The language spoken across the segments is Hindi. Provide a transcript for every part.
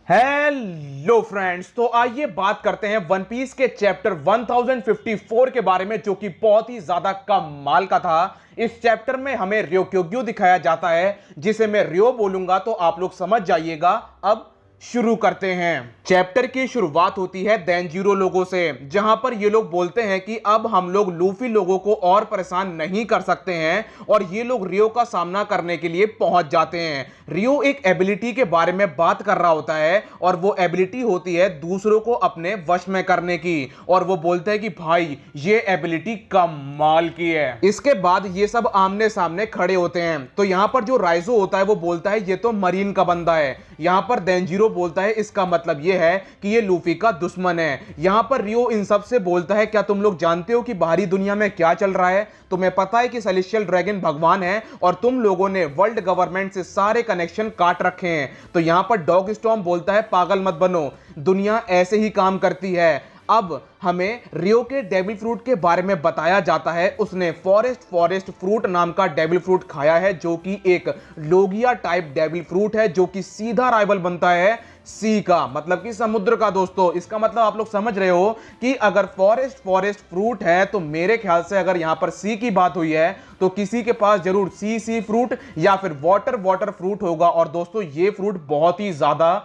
हेलो फ्रेंड्स, तो आइए बात करते हैं वन पीस के चैप्टर 1054 के बारे में, जो कि बहुत ही ज्यादा कमाल का था। इस चैप्टर में हमें रियोक्योग्यू दिखाया जाता है, जिसे मैं रियो बोलूंगा तो आप लोग समझ जाइएगा। अब शुरू करते हैं। चैप्टर की शुरुआत होती है देनजीरो लोगों से, जहां पर ये लोग बोलते हैं कि अब हम लोग लूफी लोगों को और परेशान नहीं कर सकते हैं, और ये लोग रियो का सामना करने के लिए पहुंच जाते हैं। रियो एक एबिलिटी के बारे में बात कर रहा होता है, और वो एबिलिटी होती है दूसरों को अपने वश में करने की, और वो बोलते हैं कि भाई ये एबिलिटी कमाल की है। इसके बाद ये सब आमने सामने खड़े होते हैं। तो यहां पर जो राइजो होता है वो बोलता है ये तो मरीन का बंदा है। यहां पर देनजीरो बोलता है इसका मतलब यह है कि ये लूफी का दुश्मन है। यहां पर रियो इन सब से बोलता है क्या तुम लोग जानते हो कि बाहरी दुनिया में क्या चल रहा है? तुम्हें पता है कि सेलेस्टियल ड्रैगन भगवान है, और तुम लोगों ने वर्ल्ड गवर्नमेंट से सारे कनेक्शन काट रखे हैं। तो यहां पर डॉग स्टॉर्म बोलता है पागल मत बनो, दुनिया ऐसे ही काम करती है। अब हमें रियो के डेविल फ्रूट के बारे में बताया जाता है। उसने फॉरेस्ट फ्रूट नाम का डेविल फ्रूट खाया है, जो कि एक लोगिया टाइप डेविल फ्रूट है, जो कि सीधा राइवल बनता है सी का, मतलब कि समुद्र का। दोस्तों, इसका मतलब आप लोग समझ रहे हो कि अगर फॉरेस्ट फ्रूट है, तो मेरे ख्याल से अगर यहां पर सी की बात हुई है तो किसी के पास जरूर सी फ्रूट या फिर वाटर फ्रूट होगा। और दोस्तों, ये फ्रूट बहुत ही ज्यादा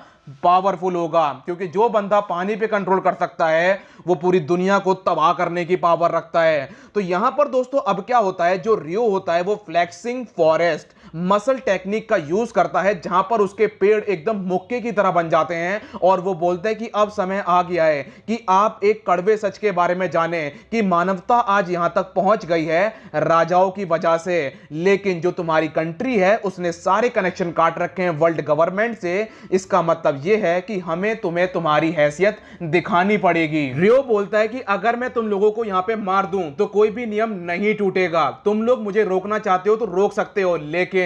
पावरफुल होगा, क्योंकि जो बंदा पानी पे कंट्रोल कर सकता है वो पूरी दुनिया को तबाह करने की पावर रखता है। तो यहां पर दोस्तों अब क्या होता है, जो रियो होता है वो फ्लेक्सिंग फॉरेस्ट मसल टेक्निक का यूज करता है, जहां पर उसके पेड़ एकदम मुक्के की तरह बन जाते हैं। और वो बोलते हैं कि अब समय आ गया है कि आप एक कड़वे सच के बारे में जाने कि मानवता आज यहां तक पहुंच गई है राजाओं की वजह से, लेकिन जो तुम्हारी कंट्री है उसने सारे कनेक्शन काट रखे हैं वर्ल्ड गवर्नमेंट से। इसका मतलब यह है कि हमें तुम्हें तुम्हारी हैसियत दिखानी पड़ेगी। रियो बोलता है कि अगर मैं तुम लोगों को यहां पे मार दूं तो कोई भी नियम नहीं टूटेगा। तुम लोग मुझे रोकना चाहते हो तो रोक सकते हो, लेकिन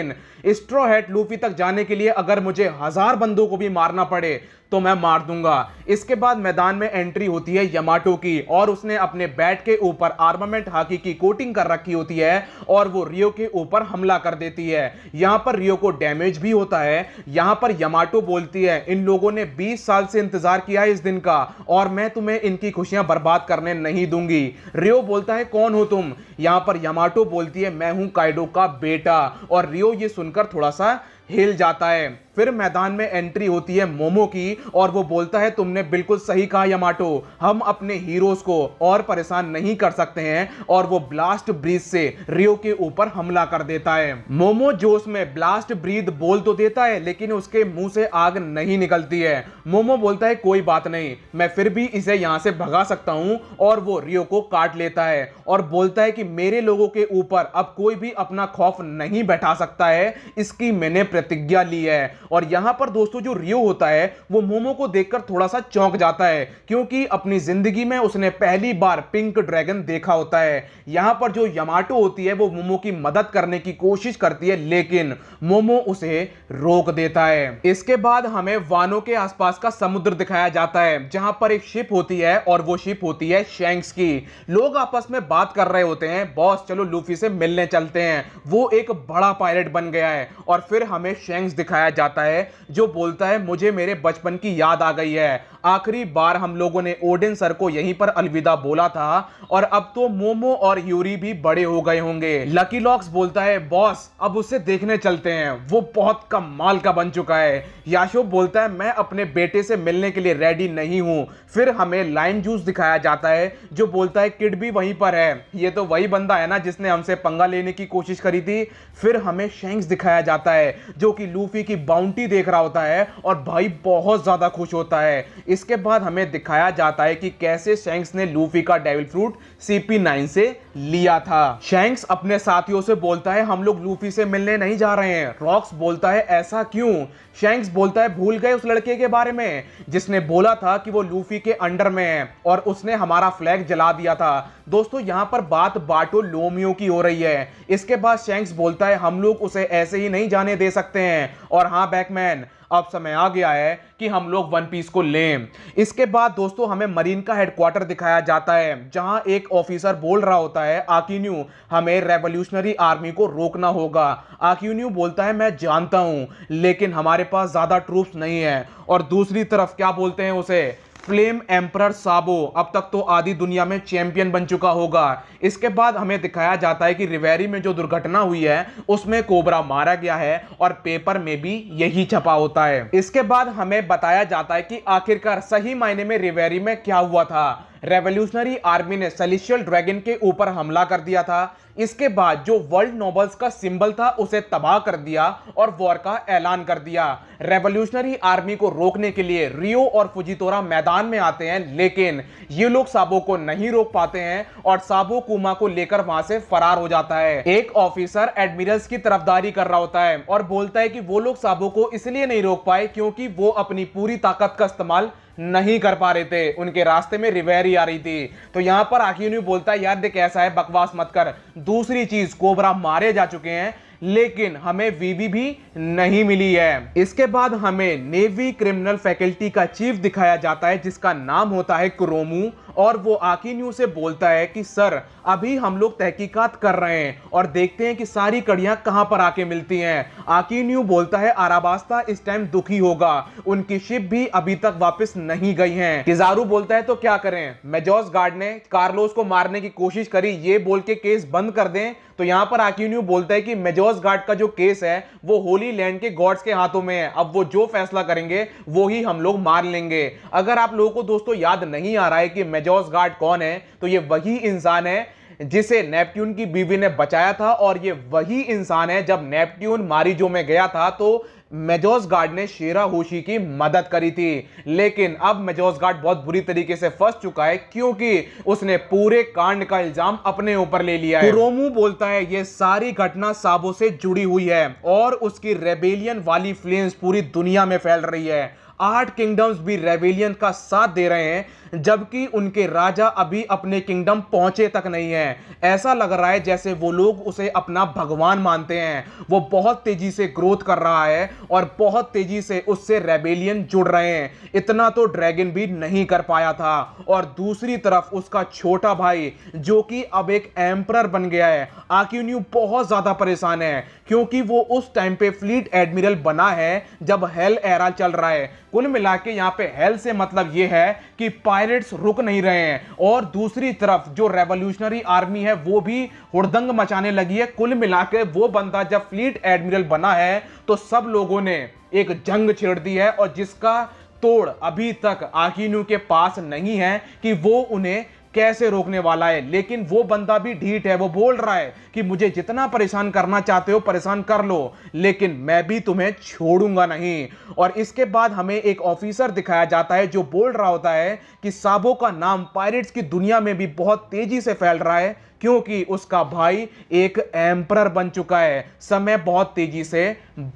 स्ट्रॉ हैट लूफी तक जाने के लिए अगर मुझे 1000 बंदों को भी मारना पड़े तो मैं मार दूंगा। इसके बाद मैदान में एंट्री होती है यामाटो की, और उसने अपने बैट के ऊपर आर्मामेंट हाकी की कोटिंग कर रखी होती है, और वो रियो के ऊपर हमला कर देती है। यहां पर रियो को डैमेज भी होता है। यहां पर यामाटो बोलती है इन लोगों ने 20 साल से इंतजार किया है इस दिन का, और मैं तुम्हें इनकी खुशियां बर्बाद करने नहीं दूंगी। रियो बोलता है कौन हो तुम? यहां पर यामाटो बोलती है मैं हूं काइडो का बेटा, और रियो ये सुनकर थोड़ा सा हिल जाता है। फिर मैदान में एंट्री होती है मोमो की, और वो बोलता है तुमने बिल्कुल सही कहा यामाटो, हम अपने हीरोज को और परेशान नहीं कर सकते हैं। और वो ब्लास्ट ब्रीथ से रियो के ऊपर हमला कर देता है। मोमो जोश में ब्लास्ट ब्रीथ बोल तो देता है, लेकिन उसके मुंह से आग नहीं निकलती है। मोमो बोलता है कोई बात नहीं, मैं फिर भी इसे यहां से भगा सकता हूं, और वो रियो को काट लेता है और बोलता है कि मेरे लोगों के ऊपर अब कोई भी अपना खौफ नहीं बैठा सकता है, इसकी मैंने प्रतिज्ञा ली है। और यहां पर दोस्तों जो रियो होता है वो मोमो को देखकर थोड़ा सा चौंक जाता है, क्योंकि अपनी जिंदगी में उसने पहली बार पिंक ड्रैगन देखा होता है। यहां पर जो यामाटो होती है वो मोमो की मदद करने की कोशिश करती है, लेकिन मोमो उसे रोक देता है। इसके बाद हमें वानो के आसपास का समुद्र दिखाया जाता है, जहां पर एक शिप होती है, और वो शिप होती है शैंक्स की। लोग आपस में बात कर रहे होते हैं, बॉस चलो लूफी से मिलने चलते हैं, वो एक बड़ा पायलट बन गया है। और फिर हमें शैंक्स दिखाया जाता है, जो बोलता है मुझे मेरे बचपन की याद आ गई है। आखिरी बार हम लोगों ने ओडिन सर को यहीं पर अलविदा बोला था, और अब तो मोमो और यूरी भी बड़े हो गए होंगे। लकी लॉक्स बोलता है बॉस अब उसे देखने चलते हैं, वो बहुत कमाल का बन चुका है। याशो बोलता है मैं अपने बेटे से मिलने के लिए रेडी नहीं हूं। फिर हमें लाइम जूस दिखाया जाता है, जो बोलता है किड भी वहीं पर है, ये तो वही बंदा है ना जिसने हमसे पंगा लेने की कोशिश करी थी। फिर हमें शैंक्स दिखाया जाता है, जो कि लूफी की बाउंटी देख रहा होता है, और भाई बहुत ज्यादा खुश होता है। इसके बाद हमें दिखाया जाता है कि कैसे शैंक्स ने लूफी का डेविल फ्रूट CP9 से लिया था। शैंक्स अपने साथियों से बोलता है हम लोग लूफी से मिलने नहीं जा रहे हैं। रॉक्स बोलता है ऐसा क्यों? शैंक्स बोलता है भूल गए उस लड़के के बारे में जिसने बोला था कि वो लूफी के अंडर में है, और उसने हमारा फ्लैग जला दिया था। दोस्तों यहां पर बात बाटो लोमियो की हो रही है। इसके बाद शैंक्स बोलता है हम लोग उसे ऐसे ही नहीं जाने दे सकते हैं। और हाँ बैकमैन, अब समय आ गया है कि हम लोग वन पीस को लें। इसके बाद दोस्तों हमें मरीन का हेडक्वार्टर दिखाया जाता है, जहां एक ऑफिसर बोल रहा होता है, आकिन्यू हमें रेवोल्यूशनरी आर्मी को रोकना होगा। आकिन्यू बोलता है मैं जानता हूं, लेकिन हमारे पास ज्यादा ट्रूप्स नहीं है। और दूसरी तरफ क्या बोलते हैं उसे, फ्लेम एम्परर साबो अब तक तो आधी दुनिया में चैंपियन बन चुका होगा। इसके बाद हमें दिखाया जाता है कि रिवेरी में जो दुर्घटना हुई है उसमें कोबरा मारा गया है और पेपर में भी यही छपा होता है। इसके बाद हमें बताया जाता है कि आखिरकार सही मायने में रिवेरी में क्या हुआ था। रेवोल्यूशनरी आर्मी ने सेलेस्टियल ड्रैगन के ऊपर हमला कर दिया था। इसके बाद जो वर्ल्ड नोबल्स का सिंबल था उसे तबाह कर दिया और वॉर का ऐलान कर दिया। रेवोल्यूशनरी आर्मी को रोकने के लिए रियो और फुजितोरा मैदान में आते हैं, लेकिन ये लोग साबो को नहीं रोक पाते हैं और साबो कुमा को लेकर वहां से फरार हो जाता है। एक ऑफिसर एडमिरल्स की तरफदारी कर रहा होता है और बोलता है कि वो लोग साबो को इसलिए नहीं रोक पाए क्योंकि वो अपनी पूरी ताकत का इस्तेमाल नहीं कर पा रहे थे, उनके रास्ते में रिवेरी आ रही थी। तो यहां पर आकिन्यू बोलता है यार देख ऐसा है, बकवास मत कर। दूसरी चीज, कोबरा मारे जा चुके हैं लेकिन हमें वीवी भी नहीं मिली है। इसके बाद हमें नेवी क्रिमिनल फैकल्टी का चीफ दिखाया जाता है जिसका नाम होता है कुरोमू, और वो आकिन्यू से बोलता है कि सर अभी हम लोग तहकीकात कर रहे हैं और देखते हैं कि सारी कड़ियां कहां पर आके मिलती हैं। आकिन्यू बोलता है अराबास्ता इस टाइम दुखी होगा, उनकी शिप भी अभी तक वापस नहीं गई हैं। किजारू बोलता है तो क्या करें, मेजोस गार्ड ने कार्लोस को मारने की कोशिश करी, ये बोल के केस बंद कर दें। तो यहां पर आकिन्यू बोलता है कि मेजोस गार्ड का जो केस है वो होली लैंड के गॉड्स के हाथों में है, अब वो जो फैसला करेंगे वो ही हम लोग मान लेंगे। अगर आप लोगों को दोस्तों याद नहीं आ रहा है कि मेजोस गार्ड कौन है, तो ये वही इंसान है जिसे नेपट्यून की बीवी ने बचाया था, और ये वही इंसान है जब नेपट्यून मारिजो में गया था तो मेजोस गार्ड ने शेरा होशी की मदद करी थी। लेकिन अब मेजोस गार्ड बहुत बुरी तरीके से फंस चुका है क्योंकि उसने पूरे कांड का इल्जाम अपने ऊपर ले लिया है। कुरोमू बोलता है ये सारी घटना साबो से जुड़ी हुई है और उसकी रेबेलियन वाली फ्लेम्स पूरी दुनिया में फैल रही है। 8 किंगडम्स भी रेबेलियन का साथ दे रहे हैं जबकि उनके राजा अभी अपने किंगडम पहुंचे तक नहीं है। ऐसा लग रहा है जैसे वो लोग उसे अपना भगवान मानते हैं। वो बहुत तेजी से ग्रोथ कर रहा है और बहुत तेजी से उससे रेबेलियन जुड़ रहे हैं। इतना तो ड्रैगन भी नहीं कर पाया था। और दूसरी तरफ उसका छोटा भाई जो कि अब एक एम्परर बन गया है, आकिन्यू बहुत ज्यादा परेशान है क्योंकि वो उस टाइम पे फ्लीट एडमिरल बना है जब हेल एरा चल रहा है। कुल मिला के यहां पे हेल से मतलब यह है कि पायरेट्स रुक नहीं रहे हैं और दूसरी तरफ जो रेवोल्यूशनरी आर्मी है वो भी हुड़दंग मचाने लगी है। कुल मिला के वो बंदा जब फ्लीट एडमिरल बना है तो सब लोगों ने एक जंग छेड़ दी है और जिसका तोड़ अभी तक आकिन्यू के पास नहीं है कि वो उन्हें कैसे रोकने वाला है। लेकिन वो बंदा भी ढीठ है, वो बोल रहा है कि मुझे जितना परेशान करना चाहते हो परेशान कर लो, लेकिन मैं भी तुम्हें छोड़ूंगा नहीं। और इसके बाद हमें एक ऑफिसर दिखाया जाता है जो बोल रहा होता है कि साबो का नाम पायरेट्स की दुनिया में भी बहुत तेजी से फैल रहा है क्योंकि उसका भाई एक एम्परर बन चुका है। समय बहुत तेजी से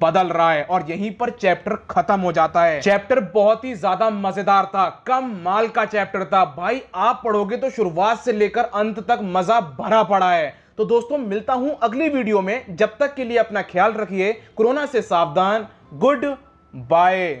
बदल रहा है और यहीं पर चैप्टर खत्म हो जाता है। चैप्टर बहुत ही ज्यादा मजेदार था, कम माल का चैप्टर था भाई। आप पढ़ोगे तो शुरुआत से लेकर अंत तक मजा भरा पड़ा है। तो दोस्तों मिलता हूं अगली वीडियो में, जब तक के लिए अपना ख्याल रखिए, कोरोना से सावधान, गुड बाय।